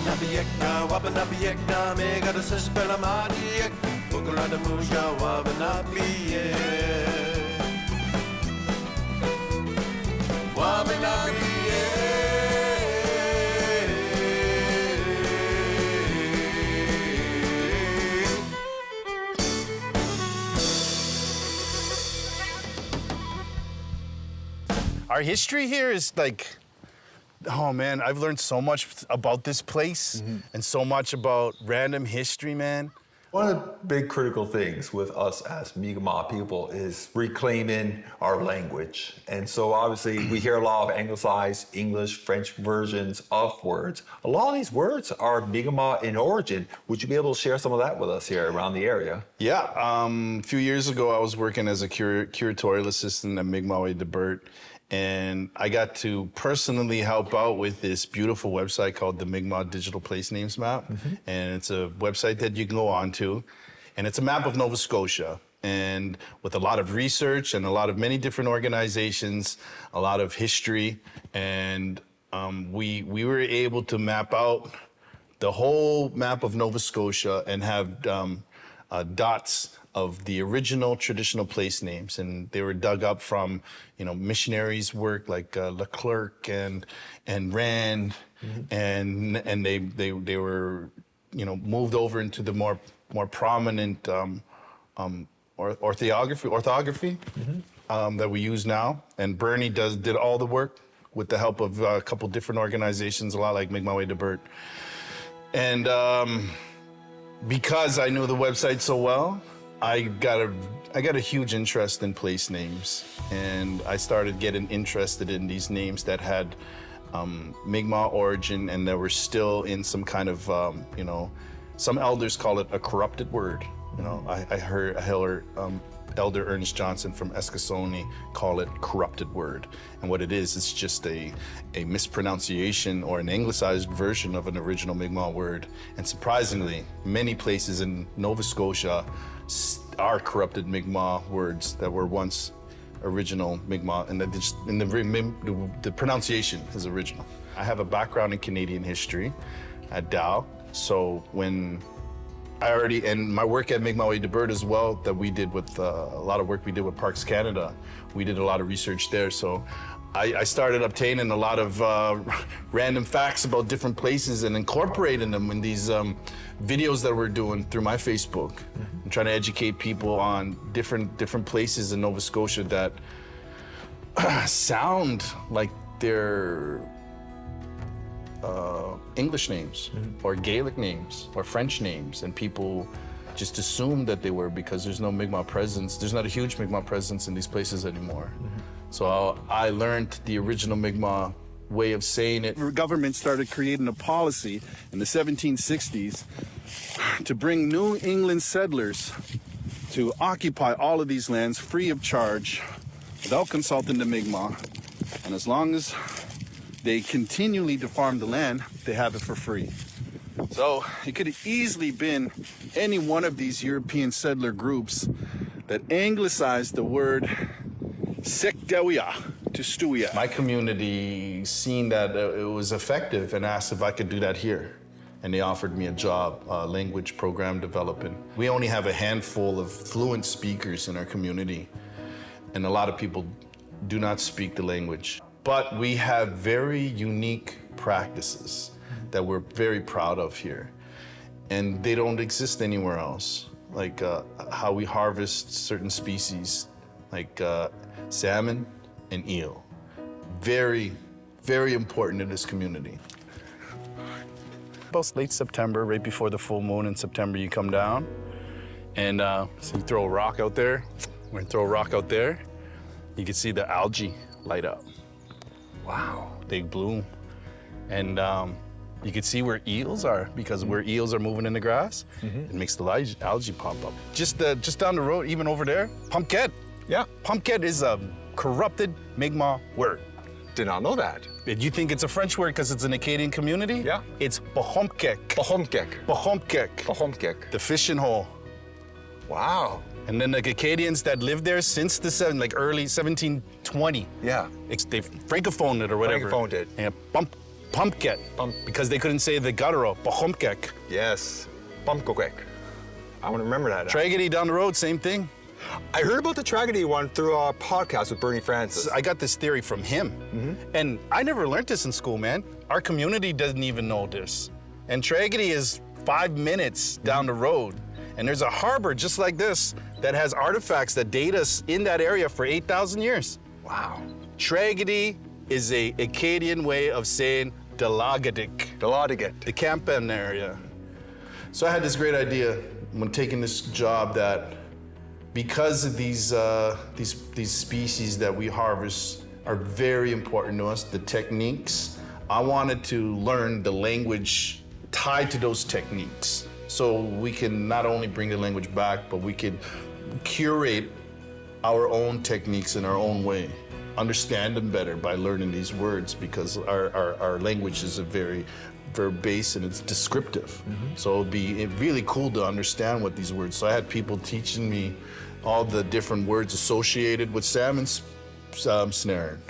Wabanabiekna, Wabanabiekna, Mega the Sespelamadiek, Bukulada Muja, Wabanabie. Our history here is like, oh man, I've learned so much about this place and so much about random history, man. One of the big critical things with us as Mikmaw people is reclaiming our language. And so obviously we hear a lot of anglicized English, French versions of words. A lot of these words are Mikmaw in origin. Would you be able to share some of that with us here around the area? Yeah, a few years ago I was working as a curatorial assistant at Mikmaw. And I got to personally help out with this beautiful website called the Mikmaw Digital Place Names Map. And it's a website that you can go on to. And it's a map of Nova Scotia. And with a lot of research and a lot of many different organizations, a lot of history. And we were able to map out the whole map of Nova Scotia and have dots of the original traditional place names, and they were dug up from, you know, missionaries' work like Leclerc and Rand, and they were, you know, moved over into the more prominent orthography that we use now. And Bernie did all the work with the help of a couple different organizations, a lot like Mikmaw. And because I knew the website so well, I got a huge interest in place names, and I started getting interested in these names that had Mi'kmaq origin and that were still in some kind of, you know, some elders call it a corrupted word. You know, I heard Elder Ernest Johnson from Eskasoni call it corrupted word. And what it is, it's just a mispronunciation or an anglicized version of an original Mi'kmaq word. And surprisingly, many places in Nova Scotia are corrupted Mi'kmaq words that were once original Mi'kmaq, and the pronunciation is original. I have a background in Canadian history at Dow, so when and my work at Mikmaw as well, that we did with a lot of work we did with Parks Canada. We did a lot of research there. So I started obtaining a lot of random facts about different places and incorporating them in these videos that we're doing through my Facebook. I'm trying to educate people on different places in Nova Scotia that sound like they're English names or Gaelic names or French names, and people just assume that they were because there's no Mi'kmaq presence. There's not a huge Mi'kmaq presence in these places anymore. So I learned the original Mi'kmaq way of saying it. The government started creating a policy in the 1760s to bring New England settlers to occupy all of these lands free of charge without consulting the Mi'kmaq. And as long as they continually to farm the land, they have it for free. So it could have easily been any one of these European settler groups that anglicized the word Sekdewia to Stuia. My community seen that it was effective and asked if I could do that here. And they offered me a job, language program development. We only have a handful of fluent speakers in our community, and a lot of people do not speak the language. But we have very unique practices that we're very proud of here. And they don't exist anywhere else. Like how we harvest certain species, like salmon and eel. Very, very important in this community. About late September, right before the full moon in September, you come down and so you throw a rock out there. We're gonna throw a rock out there. You can see the algae light up. Wow, they bloom. And you can see where eels are, because where eels are moving in the grass, it makes the algae pop up. Just down the road, even over there, Paqtnkek. Yeah, Paqtnkek is a corrupted Mi'kmaq word. Did not know that. You think it's a French word because it's an Acadian community? Yeah. It's Paqtnkek. Paqtnkek. Paqtnkek. Paqtnkek. The fishing hole. Wow. And then the Acadians that lived there since the early 1720. Yeah. They francophoned it or whatever. Francophoned it. And Paqtnkek, because they couldn't say the guttural, Paqtnkek. Yes. Paqtnkek. I want to remember that. Tragedy down the road, same thing. I heard about the tragedy one through a podcast with Bernie Francis. I got this theory from him. And I never learned this in school, man. Our community doesn't even know this. And tragedy is 5 minutes down the road. And there's a harbor just like this that has artifacts that date us in that area for 8,000 years. Wow. Tragedy is a Acadian way of saying Delagadik, Delagadik. the Campen area. So I had this great idea when taking this job that because of these species that we harvest are very important to us, the techniques, I wanted to learn the language tied to those techniques. So we can not only bring the language back, but we could curate our own techniques in our own way, understand them better by learning these words, because our language is a very verb-based and it's descriptive. So it'd be really cool to understand what these words. So I had people teaching me all the different words associated with salmon snaring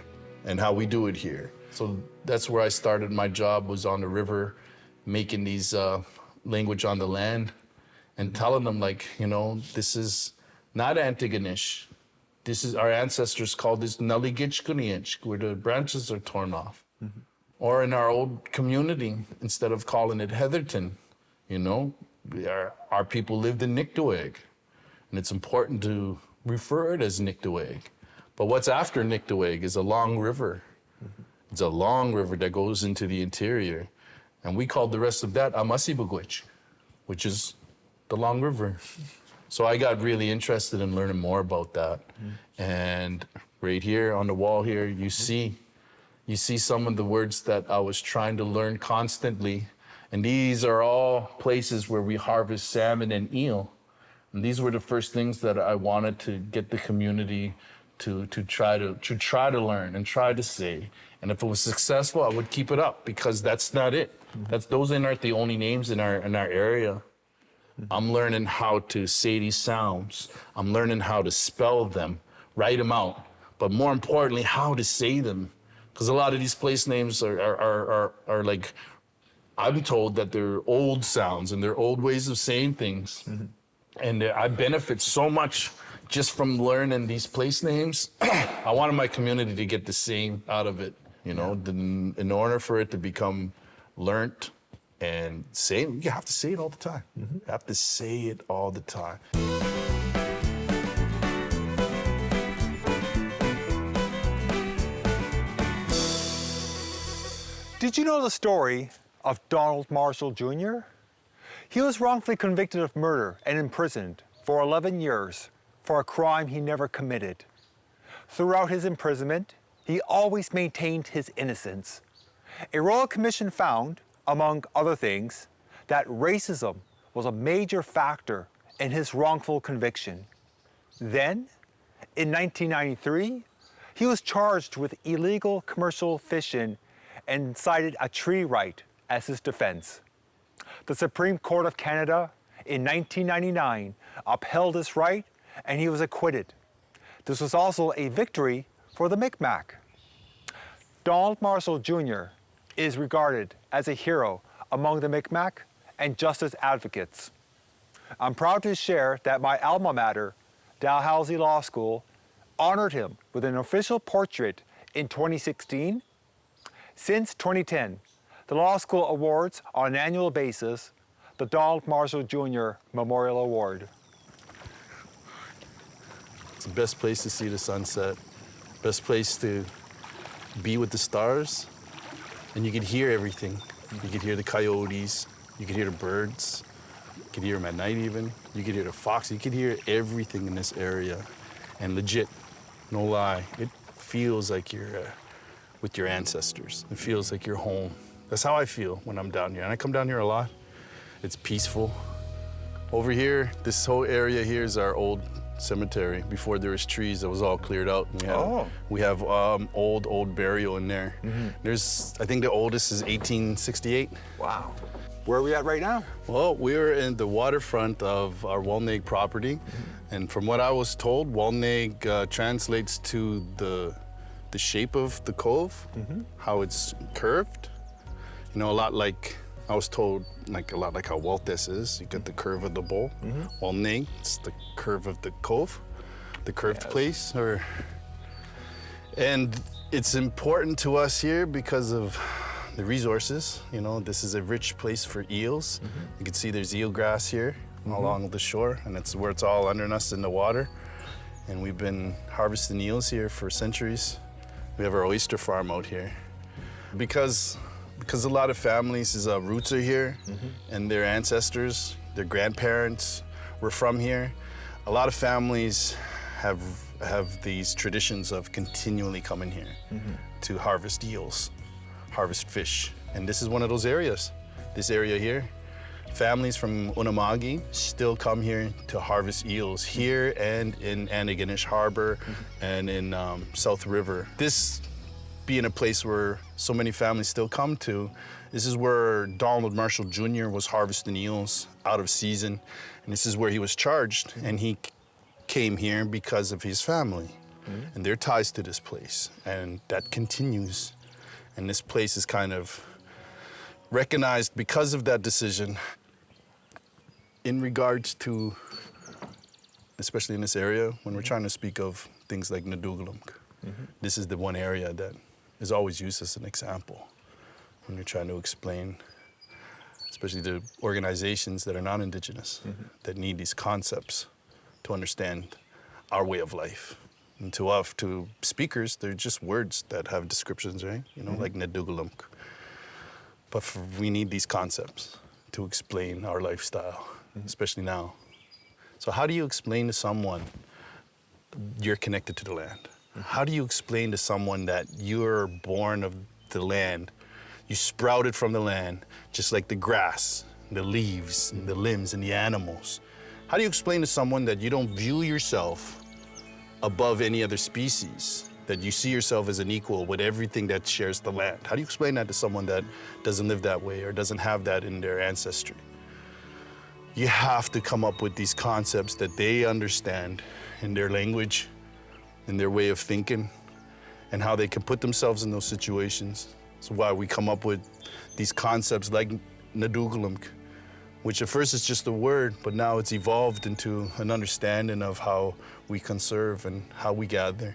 and how we do it here. So that's where I started my job, was on the river, making these language on the land and telling them, like, you know, this is not Antigonish. This is, our ancestors called this Naligitchkuniech, where the branches are torn off. Or in our old community, instead of calling it Heatherton, you know, our people lived in Niktuig. And it's important to refer it as Niktuig. But what's after Niktuig is a long river. It's a long river that goes into the interior. And we called the rest of that Amasibugwich, which is the long river. So I got really interested in learning more about that. And right here on the wall here, you see some of the words that I was trying to learn constantly. And these are all places where we harvest salmon and eel. And these were the first things that I wanted to get the community to try to learn and try to say. And if it was successful, I would keep it up, because that's not it. Those aren't the only names in our area. I'm learning how to say these sounds. I'm learning how to spell them, write them out, but more importantly, how to say them. Because a lot of these place names are like, I'm told that they're old sounds and they're old ways of saying things. And I benefit so much just from learning these place names. I wanted my community to get the same out of it, you know, in order for it to become learnt and say, you have to say it all the time. You have to say it all the time. Did you know the story of Donald Marshall Jr.? He was wrongfully convicted of murder and imprisoned for 11 years for a crime he never committed. Throughout his imprisonment, he always maintained his innocence. A royal commission found, among other things, that racism was a major factor in his wrongful conviction. Then, in 1993, he was charged with illegal commercial fishing and cited a treaty right as his defense. The Supreme Court of Canada in 1999 upheld this right, and he was acquitted. This was also a victory for the Mikmak. Donald Marshall Jr. is regarded as a hero among the Mikmak and justice advocates. I'm proud to share that my alma mater, Dalhousie Law School, honored him with an official portrait in 2016. Since 2010, the law school awards on an annual basis the Donald Marshall Jr. Memorial Award. It's the best place to see the sunset, best place to be with the stars, and you could hear everything. You could hear the coyotes, you could hear the birds, you could hear them at night even, you could hear the fox, you could hear everything in this area. And legit, no lie, it feels like you're with your ancestors. It feels like you're home. That's how I feel when I'm down here, and I come down here a lot. It's peaceful. Over here, this whole area here is our old cemetery. Before there was trees, it was all cleared out. We have old burial in there. There's, I think the oldest is 1868. Wow. Where are we at right now? Well, we're in the waterfront of our Whalesong property. And from what I was told, Whalesong translates to the shape of the cove, how it's curved. You know, a lot like, I was told, like a lot like how Waltes is. You get the curve of the bowl. Well, nay, it's the curve of the cove, the curved place. And it's important to us here because of the resources. You know, this is a rich place for eels. You can see there's eel grass here along the shore, and it's where it's all under us in the water. And we've been harvesting eels here for centuries. We have our oyster farm out here. Because a lot of families' roots are here, and their ancestors, their grandparents were from here. A lot of families have these traditions of continually coming here to harvest eels, harvest fish. And this is one of those areas, this area here. Families from Mikmaki still come here to harvest eels here and in Antigonish Harbor and in South River. This being a place where so many families still come to, this is where Donald Marshall Jr. was harvesting eels out of season. And this is where he was charged, and he came here because of his family and their ties to this place. And that continues. And this place is kind of recognized because of that decision in regards to, especially in this area, when we're trying to speak of things like Etuaptmumk. This is the one area that is always used as an example when you're trying to explain, especially the organizations that are non-Indigenous, that need these concepts to understand our way of life. And to speakers, they're just words that have descriptions, right? You know, like Etuaptmumk. But we need these concepts to explain our lifestyle, especially now. So how do you explain to someone you're connected to the land? How do you explain to someone that you're born of the land, you sprouted from the land, just like the grass, the leaves, and the limbs, and the animals? How do you explain to someone that you don't view yourself above any other species, that you see yourself as an equal with everything that shares the land? How do you explain that to someone that doesn't live that way or doesn't have that in their ancestry? You have to come up with these concepts that they understand in their language, in their way of thinking, and how they can put themselves in those situations. That's why we come up with these concepts like Etuaptmumk, which at first is just a word, but now it's evolved into an understanding of how we conserve and how we gather.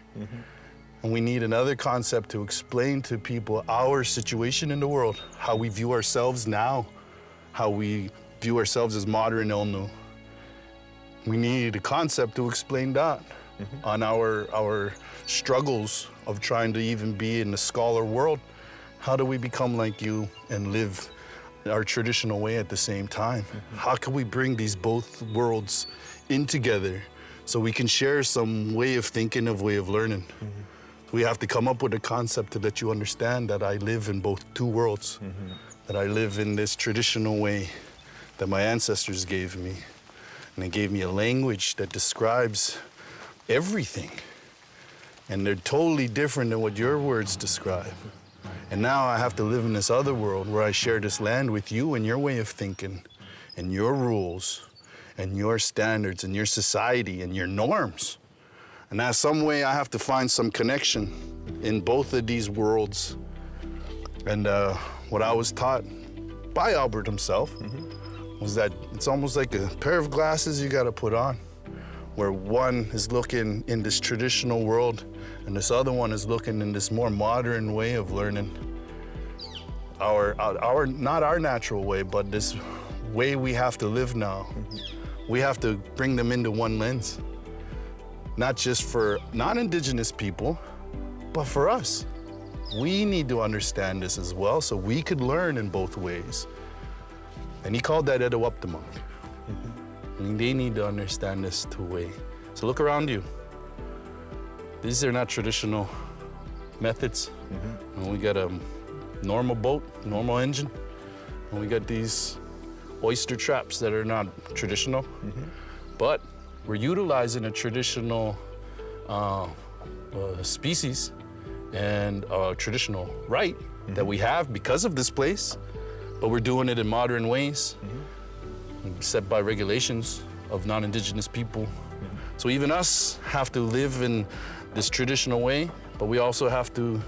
And we need another concept to explain to people our situation in the world, how we view ourselves now, how we view ourselves as modern Ilnu. We need a concept to explain that on our struggles of trying to even be in the scholar world. How do we become like you and live our traditional way at the same time? How can we bring these both worlds in together so we can share some way of thinking, way of learning? We have to come up with a concept to let you understand that I live in both two worlds, that I live in this traditional way that my ancestors gave me. And they gave me a language that describes everything. And they're totally different than what your words describe. And now I have to live in this other world where I share this land with you and your way of thinking and your rules and your standards and your society and your norms. And that's some way I have to find some connection in both of these worlds. And what I was taught by Albert himself was that it's almost like a pair of glasses you gotta put on, where one is looking in this traditional world and this other one is looking in this more modern way of learning. Not our natural way, but this way we have to live now. We have to bring them into one lens, not just for non-Indigenous people, but for us. We need to understand this as well so we could learn in both ways. And he called that Etuaptmumk. I mean, they need to understand this two-way. So look around you. These are not traditional methods. And we got a normal boat, normal engine, and we got these oyster traps that are not traditional, but we're utilizing a traditional species and a traditional right that we have because of this place, but we're doing it in modern ways, set by regulations of non-Indigenous people. So even us have to live in this traditional way, but we also have to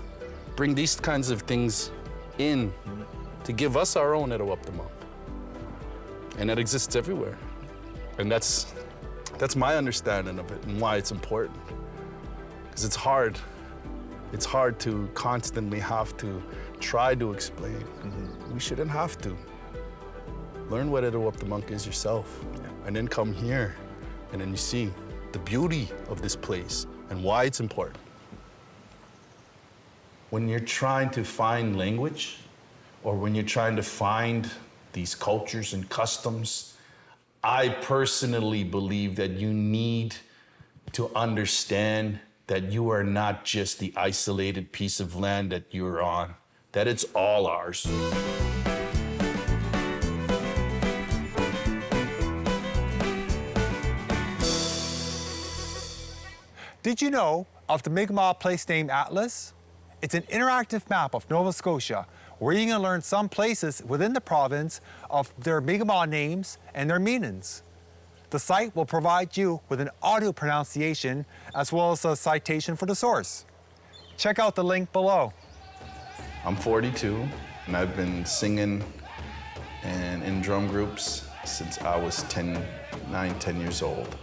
bring these kinds of things in to give us our own Etuaptmumk. And that exists everywhere. And that's my understanding of it and why it's important. Because it's hard. It's hard to constantly have to try to explain. We shouldn't have to. Learn what Etuaptmumk is yourself, and then come here, and then you see the beauty of this place and why it's important. When you're trying to find language, or when you're trying to find these cultures and customs, I personally believe that you need to understand that you are not just the isolated piece of land that you're on, that it's all ours. Did you know of the Mikmaw Place Name Atlas? It's an interactive map of Nova Scotia where you can learn some places within the province of their Mi'kmaq names and their meanings. The site will provide you with an audio pronunciation as well as a citation for the source. Check out the link below. I'm 42, and I've been singing and in drum groups since I was 9, 10 years old.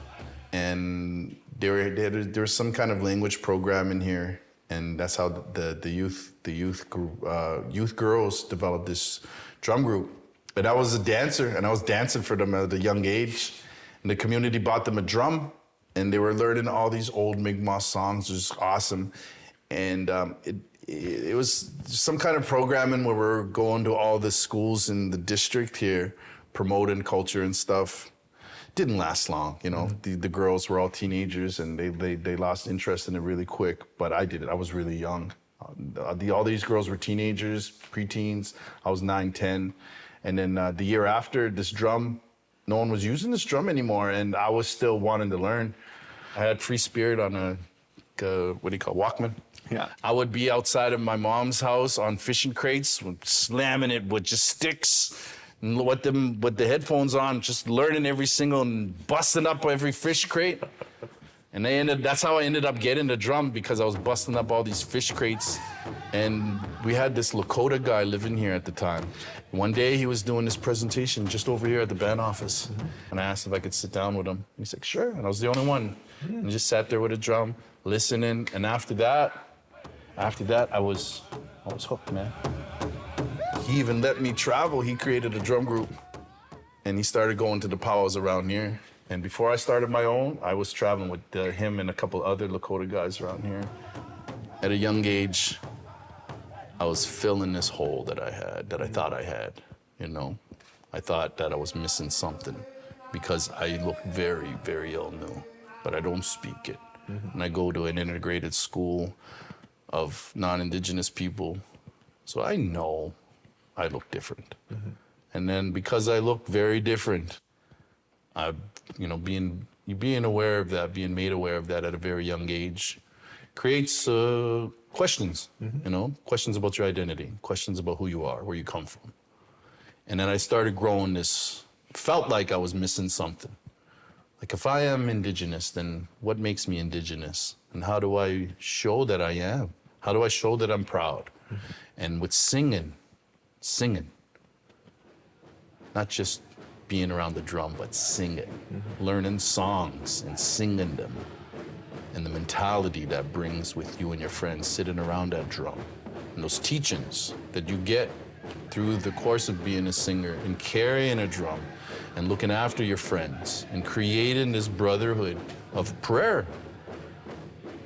And there's some kind of language program in here, and that's how the youth girls developed this drum group. And I was a dancer, and I was dancing for them at a young age. And the community bought them a drum, and they were learning all these old Mi'kmaq songs. It was awesome. And it was some kind of programming where we're going to all the schools in the district here, promoting culture and stuff. Didn't last long, you know. The girls were all teenagers, and they lost interest in it really quick. But I did it. I was really young. All these girls were teenagers, preteens. I was 9, 10. And then the year after, this drum, no one was using this drum anymore, and I was still wanting to learn. I had free spirit on a what do you call it, Walkman? Yeah. I would be outside of my mom's house on fishing crates, slamming it with just sticks, and with the headphones on, just learning every single and busting up every fish crate. And that's how I ended up getting the drum, because I was busting up all these fish crates. And we had this Lakota guy living here at the time. One day he was doing this presentation just over here at the band office. And I asked if I could sit down with him. And he's like, sure. And I was the only one. And just sat there with a drum, listening. And after that, I was hooked, man. He even let me travel. He created a drum group, and he started going to the powwows around here. And before I started my own, I was traveling with him and a couple other Lakota guys around here. At a young age, I was filling this hole that I thought I had, you know. I thought that I was missing something because I look very, very ill new, but I don't speak it. And I go to an integrated school of non-Indigenous people, so I know I look different. And then because I look very different, being aware of that, being made aware of that at a very young age, creates questions, questions about your identity, questions about who you are, where you come from. And then I started growing this, felt like I was missing something. Like, if I am Indigenous, then what makes me Indigenous? And how do I show that I am? How do I show that I'm proud? And with singing, not just being around the drum, but singing, learning songs and singing them, and the mentality that brings with you and your friends sitting around that drum, and those teachings that you get through the course of being a singer and carrying a drum and looking after your friends and creating this brotherhood of prayer.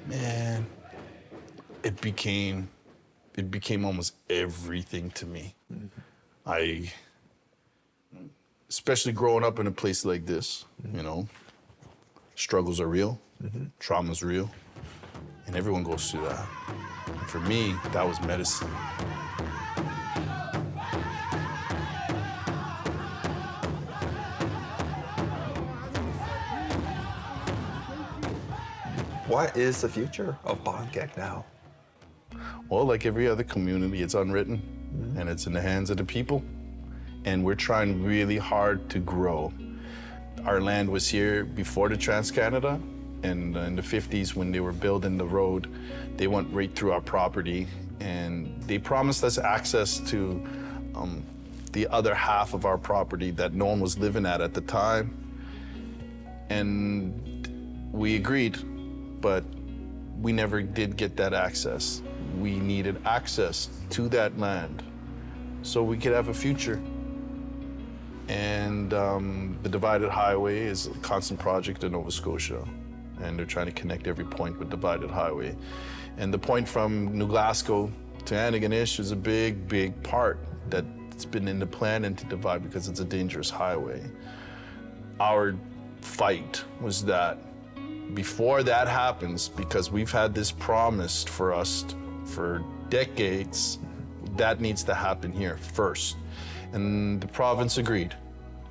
Man, it became almost everything to me. Especially growing up in a place like this, struggles are real, trauma's real, and everyone goes through that. And for me, that was medicine. What is the future of Paqtnkek now? Well, like every other community, it's unwritten, and it's in the hands of the people. And we're trying really hard to grow. Our land was here before the Trans-Canada, and in the 50s when they were building the road, they went right through our property, and they promised us access to the other half of our property that no one was living at the time. And we agreed, but we never did get that access. We needed access to that land so we could have a future. And the Divided Highway is a constant project in Nova Scotia, and they're trying to connect every point with Divided Highway. And the point from New Glasgow to Antigonish is a big, big part that's been in the plan and to divide because it's a dangerous highway. Our fight was that before that happens, because we've had this promised for us for decades, that needs to happen here first. And the province agreed,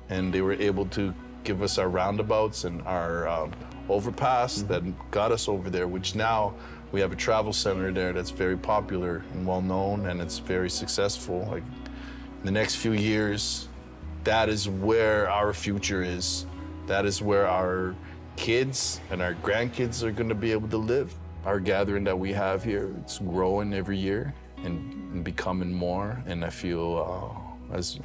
and they were able to give us our roundabouts and our overpass that got us over there, which now we have a travel center there that's very popular and well-known, and it's very successful. Like, in the next few years, that is where our future is. That is where our kids and our grandkids are gonna be able to live. Our gathering that we have here, it's growing every year and becoming more, and I feel as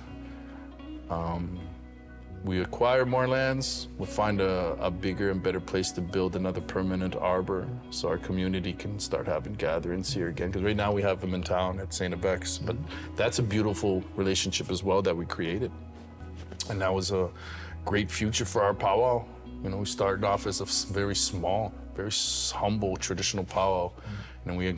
we acquire more lands, we'll find a bigger and better place to build another permanent arbor so our community can start having gatherings here again. Because right now we have them in town at St. Abex, but that's a beautiful relationship as well that we created. And that was a great future for our powwow. You know, we started off as a very small, very humble traditional powwow. And we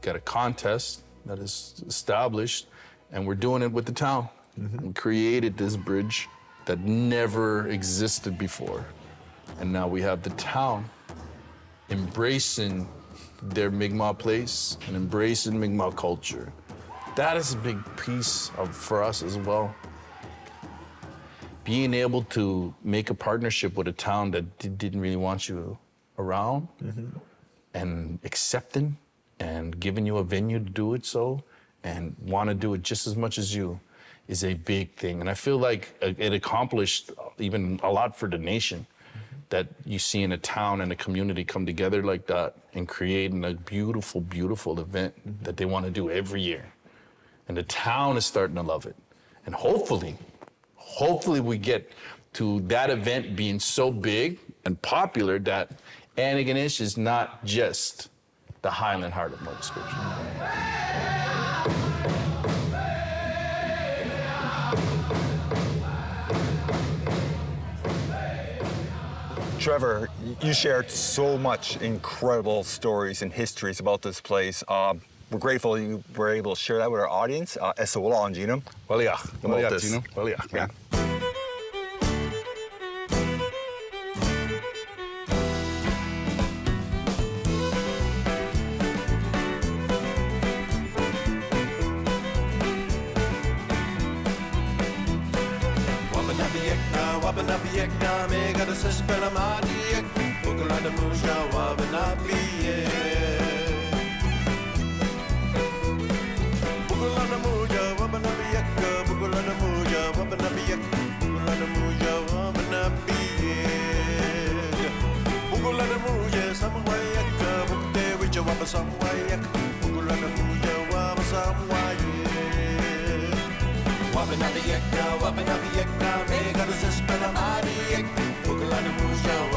got a contest that is established, and we're doing it with the town. We created this bridge that never existed before. And now we have the town embracing their Mikmaw place and embracing Mikmaw culture. That is a big piece for us as well. Being able to make a partnership with a town that didn't really want you around and accepting and giving you a venue to do it so and want to do it just as much as you is a big thing. And I feel like it accomplished even a lot for the nation, that you see in a town and a community come together like that and creating a beautiful, beautiful event that they want to do every year. And the town is starting to love it. And hopefully we get to that event being so big and popular that Antigonish is not just the Highland heart of Nova Scotia. Trevor, you shared so much incredible stories and histories about this place. We're grateful you were able to share that with our audience. S1E13 Paqtnkek. Etuaptmumk, me got a spell madiek, Bukulada Muja, Wabanabiye. Bukulada Muja, Wabanabiek, Bukulada Muja, Wabanabiek, Bukulada Muja, Wabanabiye. Bukulada Muja, Samwayek, Bukte, which are Wabasawayek, Bukulada Muja, Wabasawayek. Wabanabiek, me got a spell madiek, Bukulada Muja.